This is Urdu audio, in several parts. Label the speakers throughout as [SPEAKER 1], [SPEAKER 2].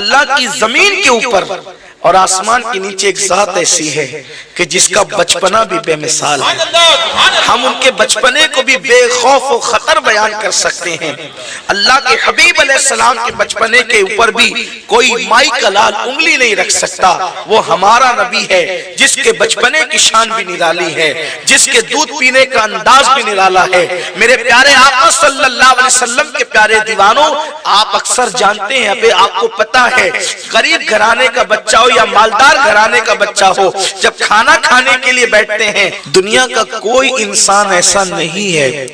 [SPEAKER 1] اللہ کی زمین کے اوپر اور آسمان کے نیچے ایک ذات ایسی ہے کہ جس کا بچپنا بھی بے مثال ہے. ہم ان کے بچپنے کو بھی بے خوف و خطر بیان کر سکتے ہیں. اللہ کے حبیب علیہ السلام کے بچپنے کے اوپر بھی کوئی مائی کا لال انگلی نہیں رکھ سکتا. وہ ہمارا نبی ہے جس کے بچپنے کی شان بھی نرالی ہے, جس کے دودھ پینے کا انداز بھی نرالا ہے. میرے پیارے آقا صلی اللہ علیہ وسلم کے پیارے دیوانوں, آپ اکثر جانتے ہیں, ابھی آپ کو پتا ہے, غریب گھرانے کا بچہ ہو یا مالدار گھرانے کا بچہ ہو, جب کھانا کھانے کے لیے بیٹھتے ہیں, دنیا کا کوئی انسان ایسا نہیں ہے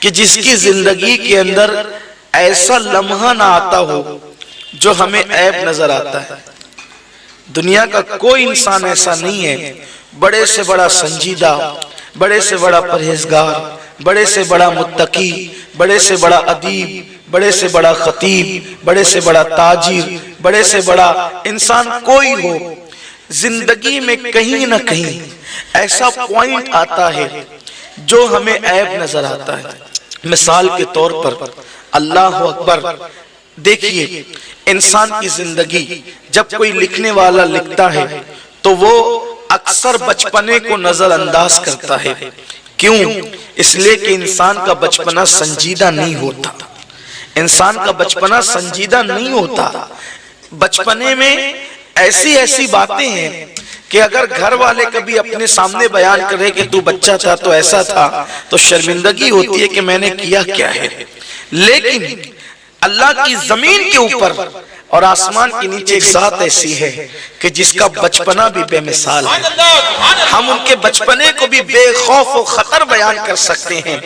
[SPEAKER 1] کہ جس کی زندگی کے اندر ایسا لمحہ نہ آتا ہو جو ہمیں عیب نظر آتا ہے. دنیا کا کوئی انسان ایسا نہیں ہے, بڑے سے بڑا سنجیدہ, بڑے سے بڑا پرہیزگار, بڑے سے بڑا متقی, بڑے سے بڑا ادیب, بڑے سے بڑا خطیب, بڑے سے بڑا تاجر, بڑے سے بڑا انسان کوئی ہو, زندگی میں کہیں نہ کہیں ایسا پوائنٹ آتا ہے جو ہمیں عیب نظر آتا ہے. مثال کے طور پر اللہ اکبر, دیکھیے انسان کی زندگی جب کوئی لکھنے والا لکھتا ہے تو وہ اکثر بچپنے کو نظر انداز کرتا ہے. کیوں؟ اس لیے کہ انسان کا بچپنا سنجیدہ نہیں ہوتا. انسان کا بچپنا سنجیدہ نہیں ہوتا. بچپنے میں ایسی ایسی باتیں ہیں کہ اگر گھر والے کبھی اپنے سامنے بیان کرے کہ تو بچہ تھا تو ایسا تھا, تو شرمندگی ہوتی ہے کہ میں نے کیا کیا ہے. لیکن اللہ کی زمین کے اوپر اور آسمان کے نیچے ایک ذات ایسی ہے کہ جس کا بچپنا بھی بے مثال ہے. ہم ان کے بچپنے کو بھی بے خوف و خطر بیان کر سکتے ہیں.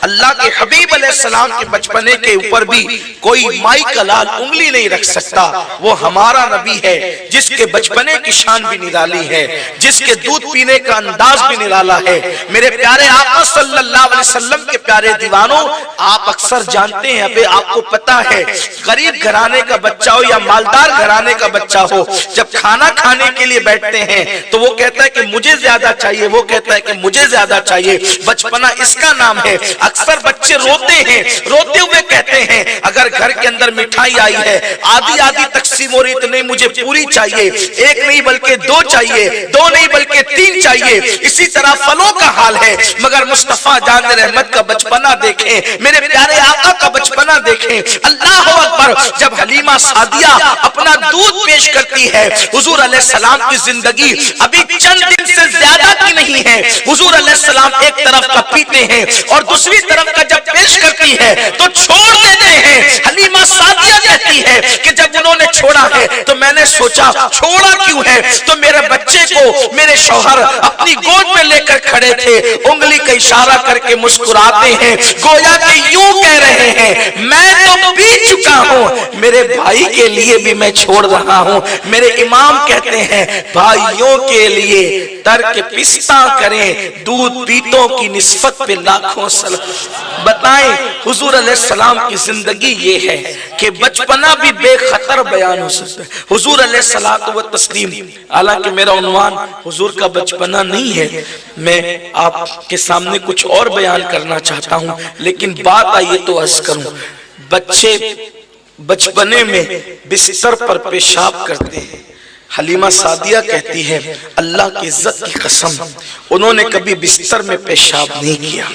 [SPEAKER 1] اللہ کے حبیب علیہ السلام کے بچپنے کے اوپر بھی کوئی مائی کا لال انگلی نہیں رکھ سکتا. وہ ہمارا نبی ہے جس کے بچپنے کی شان بھی نرالی ہے, جس کے دودھ پینے کا انداز بھی نرالا ہے. میرے پیارے آقا صلی اللہ علیہ وسلم کے پیارے دیوانوں, آپ اکثر جانتے ہیں, ابھی آپ کو پتا ہے, غریب گھرانے کا بچہ ہو یا مالدار گھرانے کا بچہ ہو, جب کھانا کھانے کے لیے بیٹھتے ہیں تو وہ کہتا ہے کہ مجھے زیادہ چاہیے, وہ کہتا ہے کہ مجھے زیادہ چاہیے. بچپنا اس کا نام ہے. اکثر بچے روتے ہیں, روتے ہوئے کہتے ہیں اگر گھر کے اندر مٹھائی آئی ہے آدھی آدھی تقسیم ہو رہی تو نہیں, مجھے پوری چاہیے, ایک نہیں بلکہ دو چاہیے, دو نہیں بلکہ تین چاہیے. اسی طرح پھلوں کا حال ہے. مگر مصطفیٰ جان رحمت کا بچپنا دیکھیں, میرے پیارے آقا کا بچپنا دیکھیں. اللہ اکبر, جب حلیمہ سعدیہ اپنا دودھ پیش کرتی ہے, حضور علیہ السلام کی زندگی ابھی چند دن سے زیادہ کی نہیں ہے. حضور علیہ السلام ایک طرف کا پیتے ہیں اور دوسری طرف کا جب پیش کرتی ہے تو چھوڑ دیتے ہیں. حلیمہ سعدیہ کہتی ہے کہ جب انہوں نے چھوڑا ہے تو میں نے سوچا چھوڑا کیوں ہے, تو میرے بچے کو میرے شوہر اپنی گود میں لے کر کھڑے تھے, انگلی کا اشارہ کر کے مسکراتے ہیں, گویا کہ یوں کہہ رہے ہیں میں تو پی چکا ہوں, میرے بھائی کے لیے بھی میں چھوڑ رہا ہوں. میرے امام کہتے ہیں بھائیوں کے لیے ترک پستہ کریں, دودھ پیتوں کی نسبت پہ لاکھوں سلام. بتائیں حضور علیہ السلام کی زندگی یہ ہے کہ بچپنا بھی بے خطر بیان ہو سکتا ہے. حضور علیہ السلام و تسلیم, حالانکہ میرا عنوان حضور کا بچپنا نہیں ہے, میں آپ کے سامنے کچھ اور بیان کرنا چاہتا ہوں, لیکن بات آئیے تو عرض کروں. بچے بچپنے میں بستر پر پیشاب کرتے ہیں. حلیمہ سعدیہ کہتی ہے اللہ کی عزت کی قسم انہوں نے کبھی بستر میں پیشاب نہیں کیا.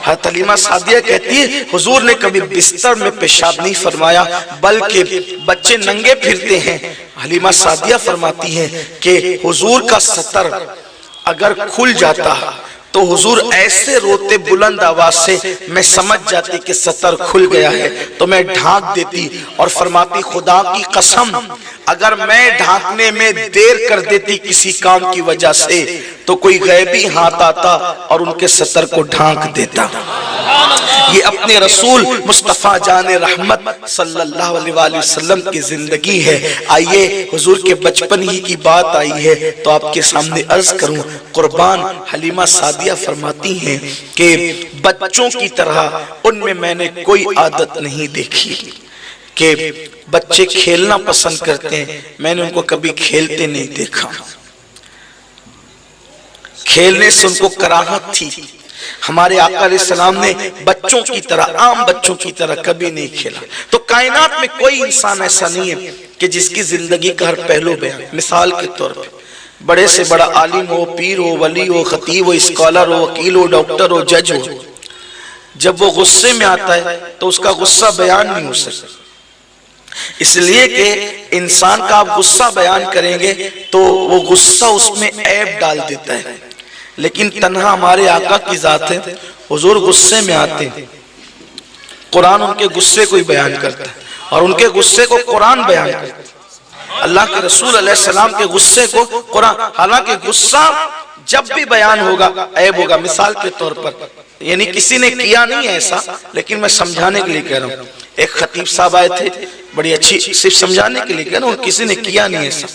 [SPEAKER 1] حضرت حلیمہ سعدیہ کہتی ہے حضور نے کبھی بستر میں پیشاب نہیں فرمایا, بلکہ بچے ننگے پھرتے ہیں. حلیمہ سعدیہ فرماتی ہیں کہ حضور کا سطر اگر کھل جاتا تو حضور ایسے روتے بلند آواز سے, میں سمجھ جاتی کہ سطر کھل گیا ہے تو میں ڈھانک دیتی, اور فرماتی خدا کی قسم اگر میں ڈھانکنے میں دیر کر دیتی کسی کام کی وجہ سے تو کوئی غیبی ہاتھ آتا اور ان کے سطر کو ڈھانک دیتا. یہ اپنے رسول مصطفیٰ جان رحمت صلی اللہ علیہ وآلہ وسلم کی زندگی ہے. آئیے حضور کے بچپن ہی کی بات آئی ہے تو آپ کے سامنے عرض کروں. قربان حلیمہ سعدیہ فرماتی ہیں کہ بچوں کی طرح ان میں نے کوئی عادت نہیں دیکھی کہ بچے کھیلنا پسند کرتے ہیں, میں نے ان کو کبھی کھیلتے نہیں دیکھا. کھیلنے سے ان کو کراہت تھی, ہمارے آقا علیہ السلام نے بچوں کی طرح، عام بچوں کی طرح کبھی نہیں کھیلا۔ تو کائنات میں کوئی انسان ایسا نہیں ہے کہ جس کی زندگی کا ہر پہلو بیان، مثال کے طور پر بڑے سے بڑا عالم ہو، پیر ہو، ولی ہو، خطیب ہو، اسکالر ہو، وکیل ہو، ڈاکٹر ہو، جج ہو، جب وہ غصے میں آتا ہے تو اس کا غصہ بیان نہیں ہو سکتا، اس لیے کہ انسان کا آپ غصہ بیان کریں گے تو وہ غصہ اس میں عیب ڈال دیتا ہے، لیکن تنہا ہمارے آقا کی ذات ہے، حضور غصے میں آتے ہیں، قرآن ان کے غصے کو ہی بیان کرتا ہے، اور ان کے غصے کو قرآن بیان کرتا ہے۔ اللہ کے رسول علیہ السلام کے غصے کو قرآن، حالانکہ غصہ جب بھی بیان ہوگا عیب ہوگا۔ مثال کے طور پر، یعنی کسی نے کیا نہیں ہے ایسا، لیکن میں سمجھانے کے لیے کہہ رہا ہوں، ایک خطیب صاحب آئے تھے، بڑی اچھی، صرف سمجھانے کے لیے کہہ رہا ہوں، کسی نے کیا نہیں ایسا۔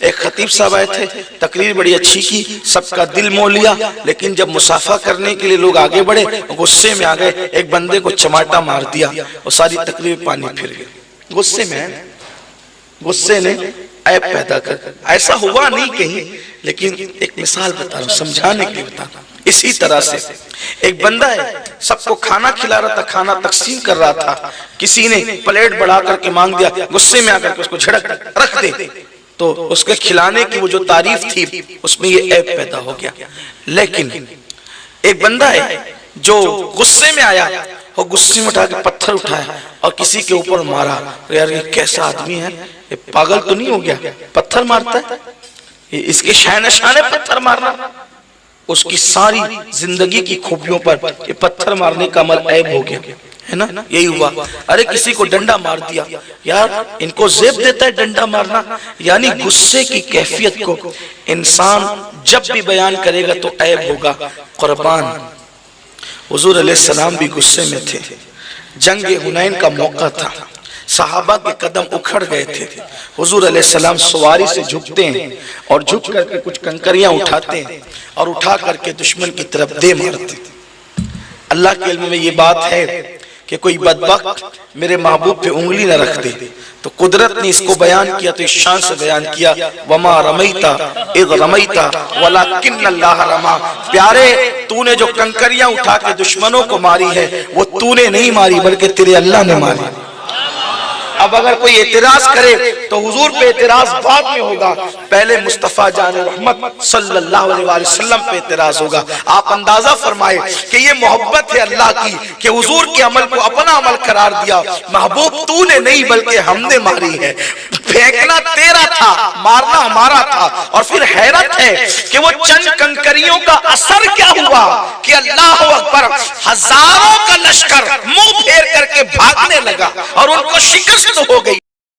[SPEAKER 1] ایک خطیب صاحب آئے تھے، تقریر بڑی اچھی کی، سب کا دل مو لیا، لیکن جب مصافحہ کرنے کے لیے لوگ آگے بڑھے، غصے میں آ گئے، ایک بندے کو چماٹا مار دیا اور ساری تقریر پانی پھر گئی۔ غصے میں، غصے نے عیب پیدا کر، ایسا ہوا نہیں کہیں، لیکن ایک مثال بتا رہا ہوں، سمجھانے کے لیے بتا رہا ہوں۔ اسی طرح سے ایک بندہ ہے، سب کو کھانا کھلا رہا تھا، کھانا تقسیم کر رہا تھا، کسی نے پلیٹ بڑھا کر کے مانگ دیا، غصے میں آ کر کے اس کو جھڑک رکھ دے، تو اس کے کھلانے کی وہ جو تعریف تھی اس میں یہ عیب پیدا ہو گیا۔ لیکن ایک بندہ ہے جو غصے میں آیا، وہ غصے میں اٹھا کے پتھر اٹھایا اور کسی کے اوپر مارا، یار یہ کیسا آدمی ہے، یہ پاگل تو نہیں ہو گیا، پتھر مارتا ہے، اس کے شہنشاہ نے پتھر مارنا۔ اس کی ساری زندگی کی خوبیوں پر یہ پتھر مارنے کا عمل عیب ہو گیا ہے نا، یہی ہوا۔ ارے کسی کو ڈنڈا مار دیا، یار ان کو زیب دیتا ہے ڈنڈا مارنا، یعنی غصے کی کیفیت کو انسان جب بھی بیان کرے گا تو عیب ہوگا۔ قربان، حضور علیہ السلام بھی غصے میں تھے، جنگ حنین کا موقع تھا، صحابہ کے قدم اکھڑ گئے تھے، حضور علیہ السلام سواری سے جھکتے ہیں اور جھک کر کے کچھ کنکریاں اٹھاتے ہیں اور اٹھا کر کے دشمن کی طرف دے مارتے ہیں۔ اللہ کے علم میں یہ بات ہے کہ کوئی بدبخت میرے محبوب پہ انگلی نہ رکھ دے، تو قدرت نے اس کو بیان کیا تو اس شان سے بیان کیا، وَمَا رَمَيْتَ اِذْ رَمَيْتَ وَلَكِنَّ اللَّهَ رَمَا۔ پیارے، تو نے جو کنکریاں اٹھا کے دشمنوں کو ماری ہے وہ تو نے نہیں ماری بلکہ تیرے اللہ نے ماری۔ اب اگر کوئی اعتراض کرے تو حضور پہ اعتراض بعد میں ہوگا، پہلے مصطفیٰ جان رحمت صلی اللہ علیہ وسلم پہ اعتراض ہوگا۔ آپ اندازہ فرمائے کہ یہ محبت ہے اللہ کی کہ حضور کے عمل کو اپنا عمل قرار دیا، محبوب تو نے نہیں بلکہ ہم نے ماری ہے، پھینکنا تیرا تھا، مارنا ہمارا تھا۔ اور پھر حیرت ہے کہ وہ چند کنکریوں کا اثر کیا ہوا کہ اللہ اکبر، ہزاروں کا لشکر منہ پھیر کر کے بھاگنے لگا اور ان کو شکست ہو گئی۔